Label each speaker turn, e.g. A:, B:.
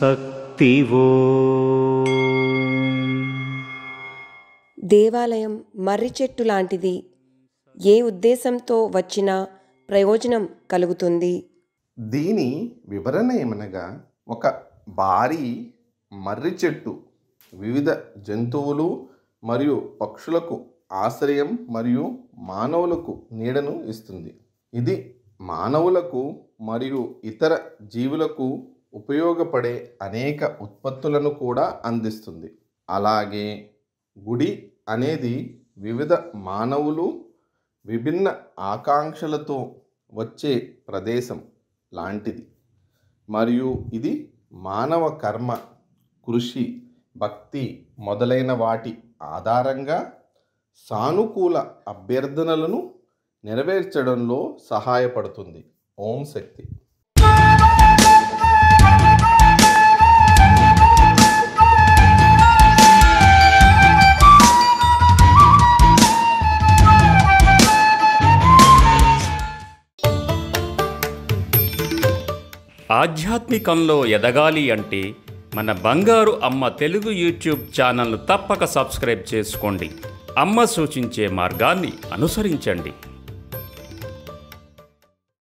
A: శక్తివో.
B: దేవాలయం మర్రి చెట్టు లాంటిది. ఏ ఉద్దేశంతో వచ్చినా ప్రయోజనం కలుగుతుంది.
C: దీని వివరణ ఏమనగా, ఒక భారీ మర్రి చెట్టు వివిధ జంతువులు మరియు పక్షులకు ఆశ్రయం మరియు మానవులకు నీడను ఇస్తుంది. ఇది మానవులకు మరియు ఇతర జీవులకు ఉపయోగపడే అనేక ఉత్పత్తులను కూడా అందిస్తుంది. అలాగే గుడి అనేది వివిధ మానవులు విభిన్న ఆకాంక్షలతో వచ్చే ప్రదేశం లాంటిది మరియు ఇది మానవ కర్మ, కృషి, భక్తి మొదలైన వాటి ఆధారంగా సానుకూల అభ్యర్థనలను నెరవేర్చడంలో సహాయపడుతుంది. ఓం శక్తి.
D: ఆధ్యాత్మికంలో ఎదగాలి అంటే మన బంగారు అమ్మ తెలుగు యూట్యూబ్ ఛానల్ను తప్పక సబ్స్క్రైబ్ చేసుకోండి. అమ్మ సూచించే మార్గాన్ని అనుసరించండి.